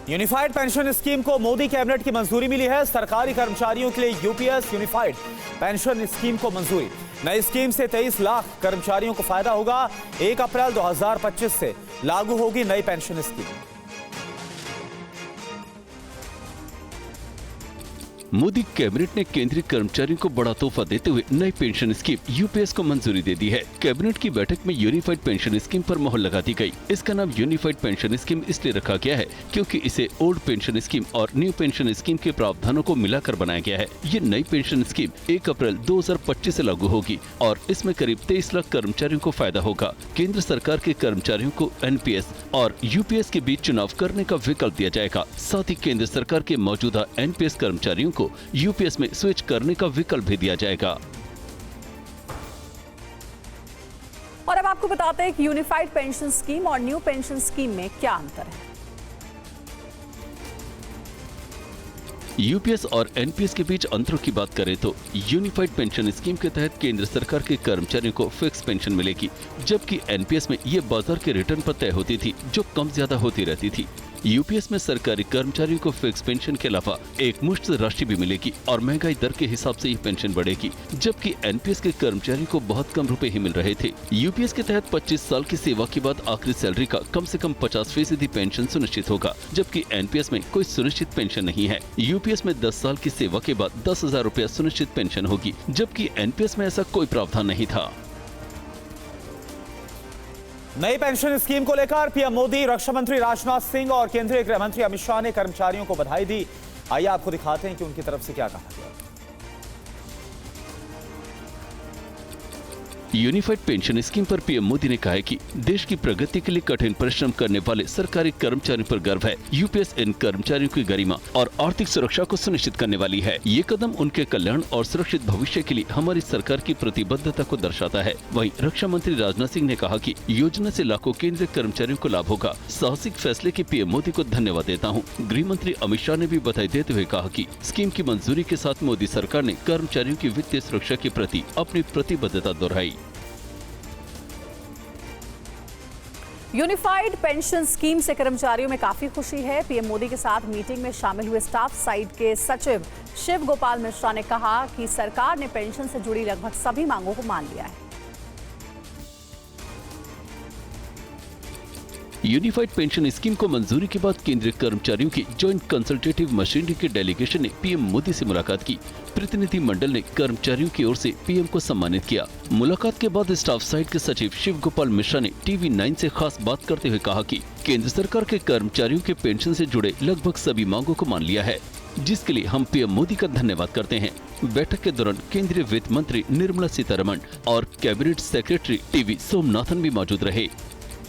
Unified pension scheme को Modi cabinet की मंजूरी मिली है। सरकारी कर्मचारियों के लिए यूपीएस यूनिफाइड पेंशन स्कीम को मंजूरी। नई स्कीम से 23 लाख कर्मचारियों को फायदा होगा। 1 अप्रैल 2025 से लागू होगी नई पेंशन स्कीम। मोदी कैबिनेट ने केंद्रीय कर्मचारियों को बड़ा तोहफा देते हुए नई पेंशन स्कीम यूपीएस को मंजूरी दे दी है। कैबिनेट की बैठक में यूनिफाइड पेंशन स्कीम पर मोहर लगा दी गई। इसका नाम यूनिफाइड पेंशन स्कीम इसलिए रखा गया है क्योंकि इसे ओल्ड पेंशन स्कीम और न्यू पेंशन स्कीम के प्रावधानों को मिलाकर बनाया गया है। ये नई पेंशन स्कीम 1 अप्रैल 2025 से लागू होगी और इसमें करीब 23 लाख कर्मचारियों को फायदा होगा। केंद्र सरकार के कर्मचारियों को एनपीएस और यूपीएस के बीच चुनाव करने का विकल्प दिया जाएगा। साथ ही केंद्र सरकार के मौजूदा एनपीएस कर्मचारियों को यूपीएस में स्विच करने का विकल्प भी दिया जाएगा। और अब आपको बताते हैं कि यूनिफाइड पेंशन स्कीम और न्यू पेंशन स्कीम में क्या अंतर है। यूपीएस और एनपीएस के बीच अंतरों की बात करें तो यूनिफाइड पेंशन स्कीम के तहत केंद्र सरकार के कर्मचारियों को फिक्स पेंशन मिलेगी, जबकि एनपीएस में ये बाजार के रिटर्न पर तय होती थी, जो कम ज्यादा होती रहती थी। यूपीएस में सरकारी कर्मचारियों को फिक्स पेंशन के अलावा एक मुश्त राशि भी मिलेगी और महंगाई दर के हिसाब से ये पेंशन बढ़ेगी, जबकि एनपीएस के कर्मचारियों को बहुत कम रुपए ही मिल रहे थे। यूपीएस के तहत 25 साल की सेवा के बाद आखिरी सैलरी का कम से कम 50% पेंशन सुनिश्चित होगा, जबकि एनपीएस में कोई सुनिश्चित पेंशन नहीं है। यूपीएस में 10 साल की सेवा के बाद 10,000 रुपया सुनिश्चित पेंशन होगी, जबकि एनपीएस में ऐसा कोई प्रावधान नहीं था। नई पेंशन स्कीम को लेकर पीएम मोदी, रक्षा मंत्री राजनाथ सिंह और केंद्रीय गृह मंत्री अमित शाह ने कर्मचारियों को बधाई दी। आइए आपको दिखाते हैं कि उनकी तरफ से क्या कहा गया। यूनिफाइड पेंशन स्कीम पर पीएम मोदी ने कहा है कि देश की प्रगति के लिए कठिन परिश्रम करने वाले सरकारी कर्मचारियों पर गर्व है। यूपीएस इन कर्मचारियों की गरिमा और आर्थिक सुरक्षा को सुनिश्चित करने वाली है। ये कदम उनके कल्याण और सुरक्षित भविष्य के लिए हमारी सरकार की प्रतिबद्धता को दर्शाता है। वहीं रक्षा मंत्री राजनाथ सिंह ने कहा कि योजना से लाखों केंद्रीय कर्मचारियों को लाभ होगा। साहसिक फैसले के पीएम मोदी को धन्यवाद देता हूँ। गृह मंत्री अमित शाह ने भी बधाई देते हुए कहा कि स्कीम की मंजूरी के साथ मोदी सरकार ने कर्मचारियों की वित्तीय सुरक्षा के प्रति अपनी प्रतिबद्धता दोहराई। यूनिफाइड पेंशन स्कीम से कर्मचारियों में काफी खुशी है। पीएम मोदी के साथ मीटिंग में शामिल हुए स्टाफ साइड के सचिव शिव गोपाल मिश्रा ने कहा कि सरकार ने पेंशन से जुड़ी लगभग सभी मांगों को मान लिया है। यूनिफाइड पेंशन स्कीम को मंजूरी के बाद केंद्रीय कर्मचारियों की जॉइंट कंसल्टेटिव मशीनरी के डेलीगेशन ने पीएम मोदी से मुलाकात की। प्रतिनिधि मंडल ने कर्मचारियों की ओर से पीएम को सम्मानित किया। मुलाकात के बाद स्टाफ साइड के सचिव शिव गोपाल मिश्रा ने टीवी 9 से खास बात करते हुए कहा कि केंद्र सरकार के कर्मचारियों के पेंशन से जुड़े लगभग सभी मांगों को मान लिया है, जिसके लिए हम पीएम मोदी का धन्यवाद करते हैं। बैठक के दौरान केंद्रीय वित्त मंत्री निर्मला सीतारमण और कैबिनेट सेक्रेटरी टीवी सोमनाथन भी मौजूद रहे।